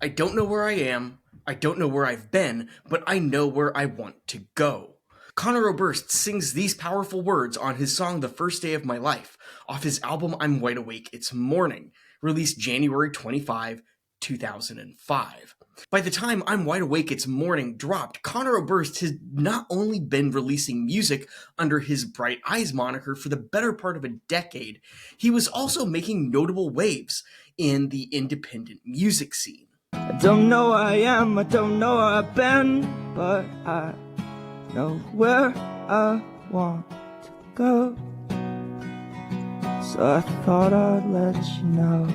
I don't know where I am, I don't know where I've been, but I know where I want to go. Conor Oberst sings these powerful words on his song The First Day of My Life, off his album I'm Wide Awake, It's Morning, released January 25, 2005. By the time I'm Wide Awake, It's Morning dropped, Conor Oberst had not only been releasing music under his Bright Eyes moniker for the better part of a decade, he was also making notable waves in the independent music scene. I don't know where I am, I don't know where I've been, but I know where I want to go. So I thought I'd let you know.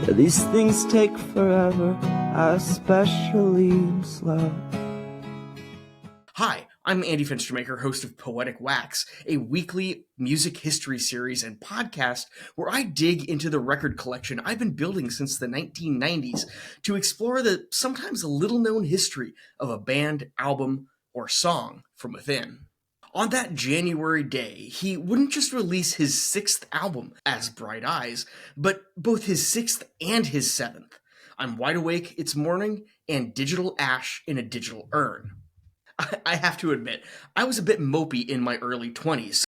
Yeah, these things take forever, I especially am slow. Hi, I'm Andy Fenstermaker, host of Poetic Wax, a weekly music history series and podcast where I dig into the record collection I've been building since the 1990s to explore the sometimes little-known history of a band, album, or song from within. On that January day, he wouldn't just release his sixth album as Bright Eyes, but both his sixth and his seventh, I'm Wide Awake, It's Morning, and Digital Ash in a Digital Urn. I have to admit, I was a bit mopey in my early 20s.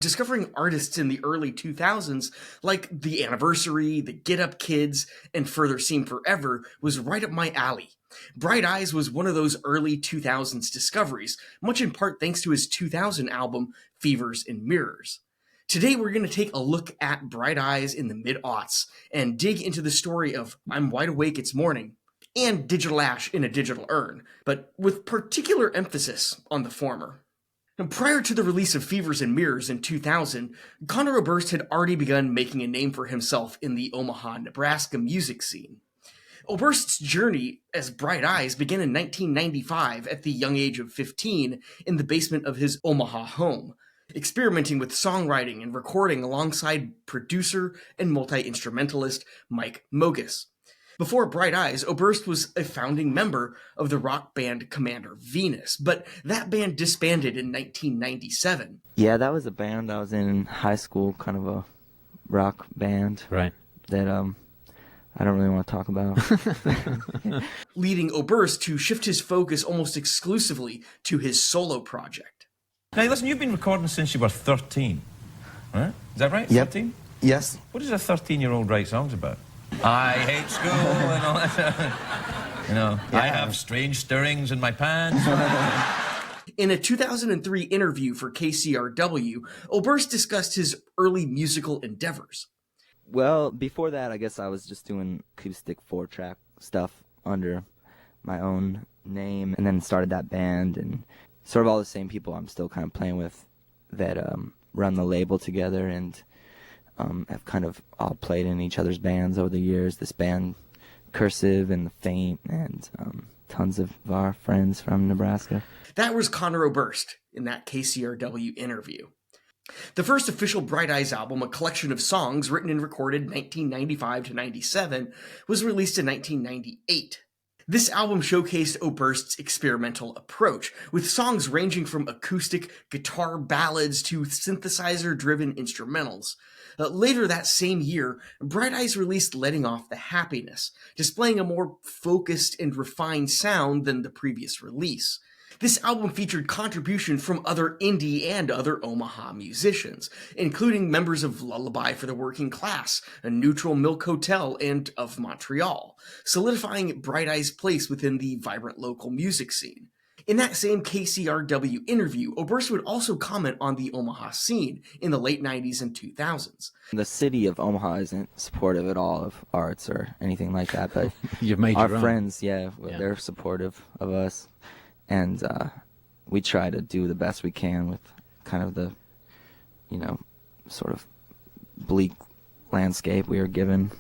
Discovering artists in the early 2000s like The Anniversary, The Get Up Kids, and Further Seem Forever was right up my alley. Bright Eyes was one of those early 2000s discoveries, much in part thanks to his 2000 album, Fevers and Mirrors. Today we're going to take a look at Bright Eyes in the mid-aughts and dig into the story of I'm Wide Awake, It's Morning, and Digital Ash in a Digital Urn, but with particular emphasis on the former. And prior to the release of Fevers and Mirrors in 2000, Conor Oberst had already begun making a name for himself in the Omaha, Nebraska music scene. Oberst's journey as Bright Eyes began in 1995 at the young age of 15 in the basement of his Omaha home, experimenting with songwriting and recording alongside producer and multi-instrumentalist Mike Mogis. Before Bright Eyes, Oberst was a founding member of the rock band Commander Venus, but that band disbanded in 1997. Yeah, that was a band I was in high school, kind of a rock band. Right. That I don't really want to talk about. Leading Oberst to shift his focus almost exclusively to his solo project. Now, listen, you've been recording since you were 13, right? Is that right? Yep. 13? Yes. What does a 13-year-old write songs about? I hate school and all that. You know, Yeah. I have strange stirrings in my pants. In a 2003 interview for KCRW, Oberst discussed his early musical endeavors. Well, before that, I guess I was just doing acoustic 4-track stuff under my own name, and then started that band, and sort of all the same people I'm still kind of playing with that run the label together, and have kind of all played in each other's bands over the years. This band, Cursive and The Faint, and tons of our friends from Nebraska. That was Conor Oberst in that KCRW interview. The first official Bright Eyes album, a collection of songs written and recorded 1995 to 97, was released in 1998. This album showcased Oberst's experimental approach, with songs ranging from acoustic guitar ballads to synthesizer-driven instrumentals. Later that same year, Bright Eyes released Letting Off the Happiness, displaying a more focused and refined sound than the previous release. This album featured contributions from other indie and other Omaha musicians, including members of Lullaby for the Working Class, a Neutral Milk Hotel, and of Montreal, solidifying Bright Eyes' place within the vibrant local music scene. In that same KCRW interview, Oberst would also comment on the Omaha scene in the late 90s and 2000s. The city of Omaha isn't supportive at all of arts or anything like that, but You've made our your own. friends, they're supportive of us, and we try to do the best we can with kind of the, sort of bleak landscape we are given.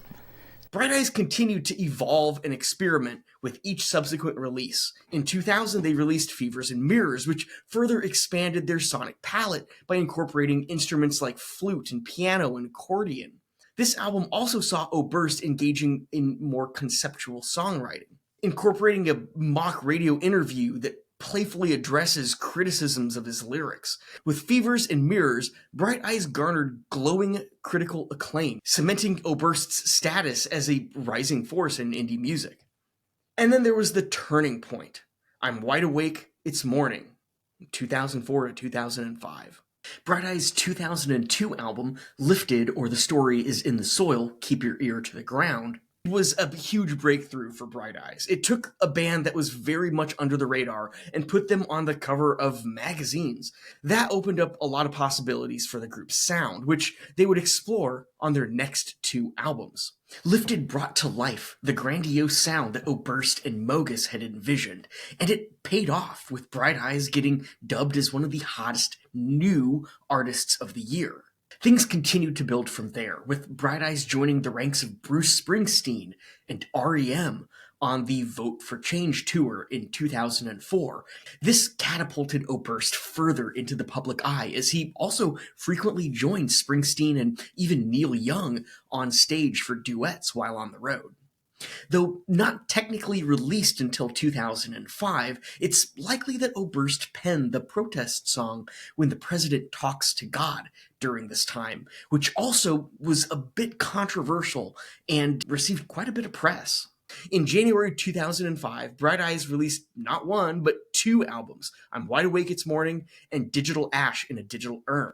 Bright Eyes continued to evolve and experiment with each subsequent release. In 2000, they released Fevers and Mirrors, which further expanded their sonic palette by incorporating instruments like flute and piano and accordion. This album also saw Oberst engaging in more conceptual songwriting, incorporating a mock radio interview that playfully addresses criticisms of his lyrics. With Fevers and Mirrors, Bright Eyes garnered glowing critical acclaim, cementing Oberst's status as a rising force in indie music. And then there was the turning point. I'm Wide Awake, It's Morning, 2004 to 2005. Bright Eyes' 2002 album, Lifted or The Story is in the Soil, Keep Your Ear to the Ground, was a huge breakthrough for Bright Eyes. It took a band that was very much under the radar and put them on the cover of magazines. That opened up a lot of possibilities for the group's sound, which they would explore on their next 2 albums. Lifted brought to life the grandiose sound that Oberst and Mogis had envisioned, and it paid off, with Bright Eyes getting dubbed as one of the hottest new artists of the year. Things continued to build from there, with Bright Eyes joining the ranks of Bruce Springsteen and REM on the Vote for Change tour in 2004. This catapulted Oberst further into the public eye, as he also frequently joined Springsteen and even Neil Young on stage for duets while on the road. Though not technically released until 2005, it's likely that Oberst penned the protest song When the President Talks to God during this time, which also was a bit controversial and received quite a bit of press. In January 2005, Bright Eyes released not 1, but 2 albums, I'm Wide Awake It's Morning and Digital Ash in a Digital Urn.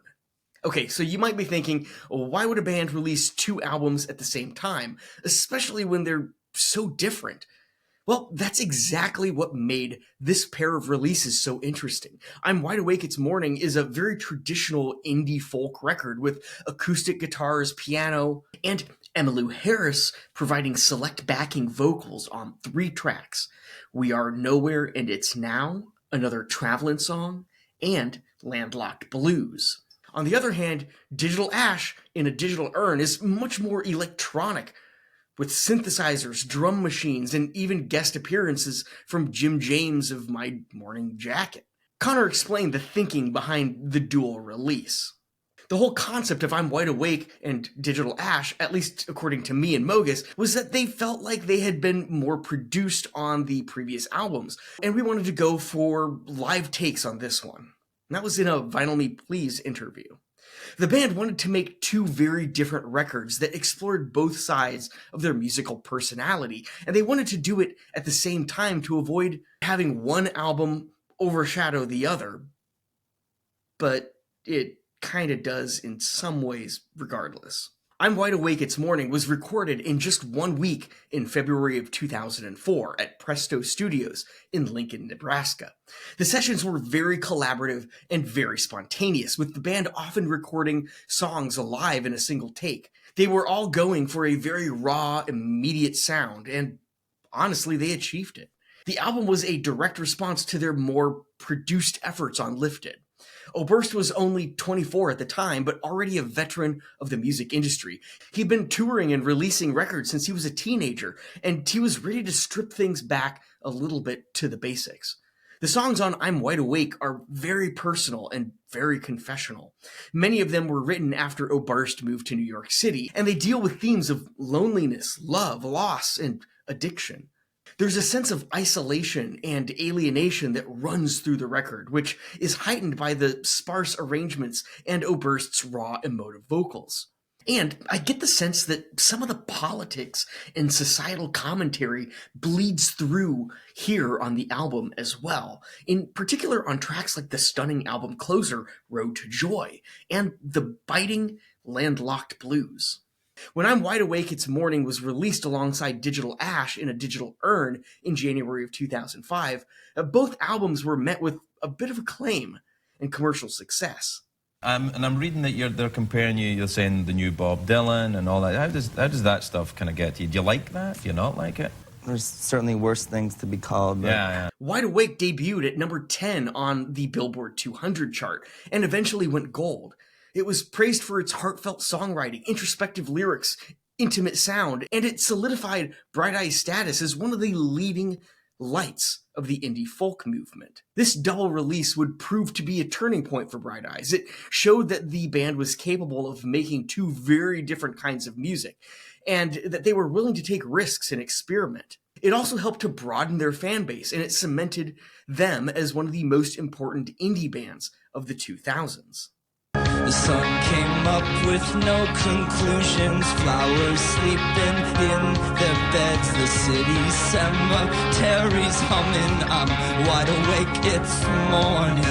Okay, so you might be thinking, well, why would a band release 2 albums at the same time, especially when they're so different? Well, that's exactly what made this pair of releases so interesting. I'm Wide Awake It's Morning is a very traditional indie folk record with acoustic guitars, piano, and Emmylou Harris providing select backing vocals on 3 tracks. We Are Nowhere and It's Now, Another Travelin' Song, and Landlocked Blues. On the other hand, Digital Ash in a Digital Urn is much more electronic, with synthesizers, drum machines, and even guest appearances from Jim James of My Morning Jacket. Conor explained the thinking behind the dual release. The whole concept of I'm Wide Awake and Digital Ash, at least according to me and Mogis, was that they felt like they had been more produced on the previous albums, and we wanted to go for live takes on this one. And that was in a Vinyl Me Please interview. The band wanted to make 2 very different records that explored both sides of their musical personality, and they wanted to do it at the same time to avoid having one album overshadow the other. But it kind of does in some ways regardless. I'm Wide Awake It's Morning was recorded in just 1 week in February of 2004 at Presto Studios in Lincoln, Nebraska. The sessions were very collaborative and very spontaneous, with the band often recording songs live in a single take. They were all going for a very raw, immediate sound, and honestly, they achieved it. The album was a direct response to their more produced efforts on Lifted. Oberst was only 24 at the time, but already a veteran of the music industry. He'd been touring and releasing records since he was a teenager, and he was ready to strip things back a little bit to the basics. The songs on I'm Wide Awake are very personal and very confessional. Many of them were written after Oberst moved to New York City, and they deal with themes of loneliness, love, loss, and addiction. There's a sense of isolation and alienation that runs through the record, which is heightened by the sparse arrangements and Oberst's raw emotive vocals. And I get the sense that some of the politics and societal commentary bleeds through here on the album as well, in particular on tracks like the stunning album closer, Road to Joy, and the biting Landlocked Blues. When I'm Wide Awake It's Morning was released alongside Digital Ash in a Digital Urn in January of 2005, both albums were met with a bit of acclaim and commercial success. And I'm reading that they're comparing you, you're saying the new Bob Dylan and all that. How does that stuff kind of get to you? Do you like that? Do you not like it? There's certainly worse things to be called. But... Yeah. Wide Awake debuted at number 10 on the Billboard 200 chart and eventually went gold. It was praised for its heartfelt songwriting, introspective lyrics, intimate sound, and it solidified Bright Eyes' status as one of the leading lights of the indie folk movement. This double release would prove to be a turning point for Bright Eyes. It showed that the band was capable of making 2 very different kinds of music, and that they were willing to take risks and experiment. It also helped to broaden their fan base, and it cemented them as one of the most important indie bands of the 2000s. The sun came up with no conclusions, flowers sleeping in their beds, the city cemeteries humming, I'm wide awake, it's morning.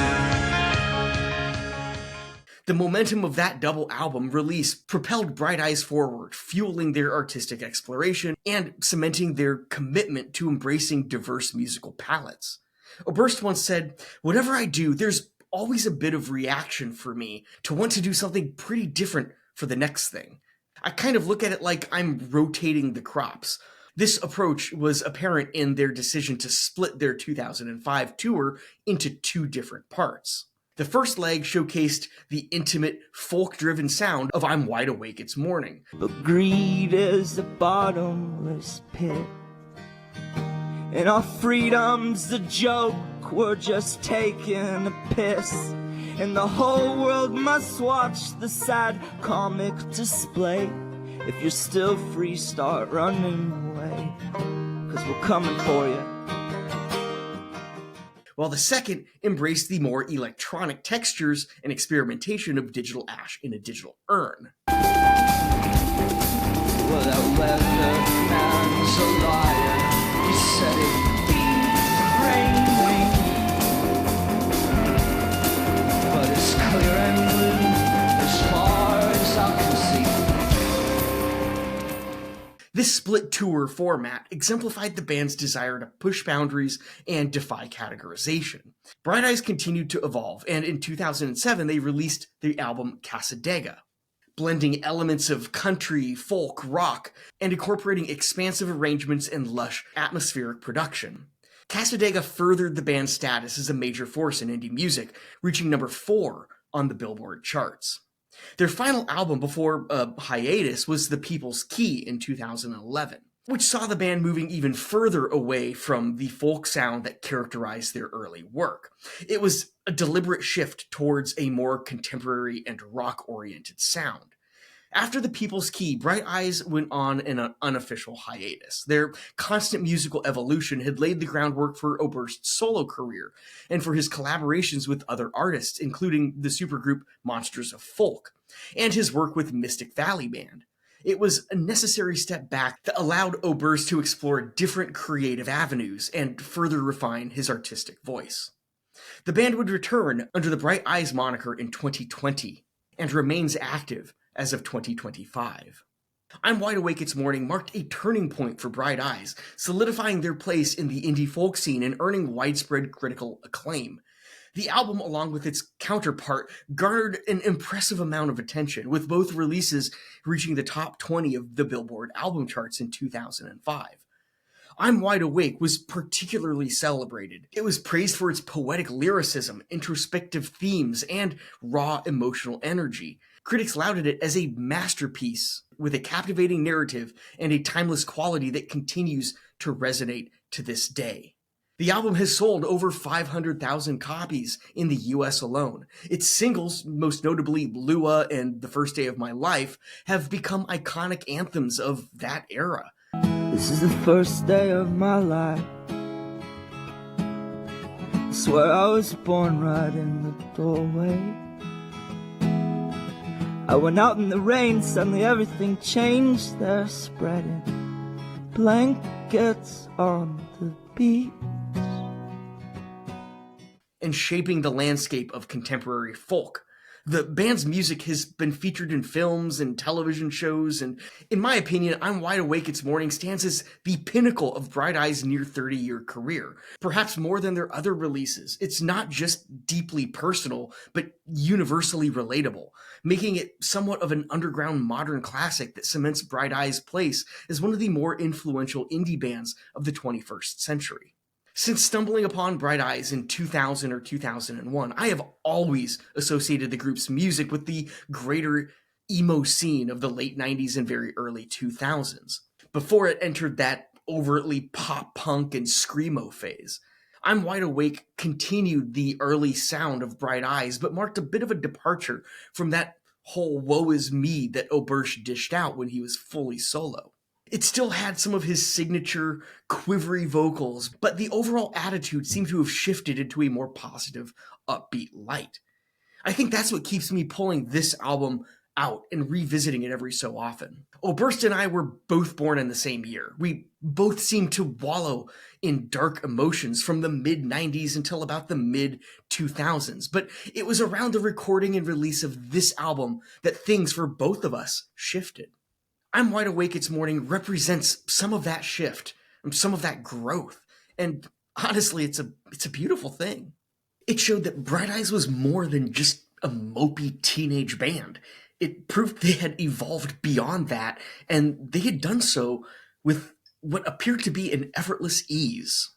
The momentum of that double album release propelled Bright Eyes forward, fueling their artistic exploration and cementing their commitment to embracing diverse musical palettes. Oberst once said, "Whatever I do, there's always a bit of reaction for me to want to do something pretty different for the next thing. I kind of look at it like I'm rotating the crops." This approach was apparent in their decision to split their 2005 tour into two different parts. The first leg showcased the intimate, folk-driven sound of I'm Wide Awake, It's Morning. But greed is a bottomless pit, and our freedom's a joke, we're just taking a piss, and the whole world must watch the sad comic display. If you're still free, start running away, 'cause we're coming for you. While the second embraced the more electronic textures and experimentation of digital ash in a digital urn. Well, that weatherman's a liar, he said it'd be raining, but it's clear and blue as far as I can see. This split tour format exemplified the band's desire to push boundaries and defy categorization. Bright Eyes continued to evolve, and in 2007 they released the album Casadega, blending elements of country, folk, rock, and incorporating expansive arrangements and lush, atmospheric production. Casadega furthered the band's status as a major force in indie music, reaching number 4 on the Billboard charts. Their final album before a hiatus was The People's Key in 2011, which saw the band moving even further away from the folk sound that characterized their early work. It was a deliberate shift towards a more contemporary and rock-oriented sound. After The People's Key, Bright Eyes went on an unofficial hiatus. Their constant musical evolution had laid the groundwork for Oberst's solo career and for his collaborations with other artists, including the supergroup Monsters of Folk, and his work with Mystic Valley Band. It was a necessary step back that allowed Oberst to explore different creative avenues and further refine his artistic voice. The band would return under the Bright Eyes moniker in 2020 and remains active as of 2025. I'm Wide Awake, It's Morning marked a turning point for Bright Eyes, solidifying their place in the indie folk scene and earning widespread critical acclaim. The album, along with its counterpart, garnered an impressive amount of attention, with both releases reaching the top 20 of the Billboard album charts in 2005. I'm Wide Awake was particularly celebrated. It was praised for its poetic lyricism, introspective themes, and raw emotional energy. Critics lauded it as a masterpiece with a captivating narrative and a timeless quality that continues to resonate to this day. The album has sold over 500,000 copies in the US alone. Its singles, most notably Lua and The First Day of My Life, have become iconic anthems of that era. This is the first day of my life. I swear I was born right in the doorway. I went out in the rain, suddenly everything changed. They're spreading blankets on the beach. And shaping the landscape of contemporary folk. The band's music has been featured in films and television shows, and in my opinion, I'm Wide Awake, It's Morning stands as the pinnacle of Bright Eyes' near 30-year career. Perhaps more than their other releases, it's not just deeply personal, but universally relatable, making it somewhat of an underground modern classic that cements Bright Eyes' place as one of the more influential indie bands of the 21st century. Since stumbling upon Bright Eyes in 2000 or 2001, I have always associated the group's music with the greater emo scene of the late 90s and very early 2000s, before it entered that overtly pop-punk and screamo phase. I'm Wide Awake continued the early sound of Bright Eyes, but marked a bit of a departure from that whole woe is me that Oberst dished out when he was fully solo. It still had some of his signature quivery vocals, but the overall attitude seemed to have shifted into a more positive, upbeat light. I think that's what keeps me pulling this album out and revisiting it every so often. Oberst and I were both born in the same year. We both seemed to wallow in dark emotions from the mid-90s until about the mid-2000s, but it was around the recording and release of this album that things for both of us shifted. I'm Wide Awake It's Morning represents some of that shift, some of that growth, and honestly, it's a beautiful thing. It showed that Bright Eyes was more than just a mopey teenage band. It proved they had evolved beyond that, and they had done so with what appeared to be an effortless ease.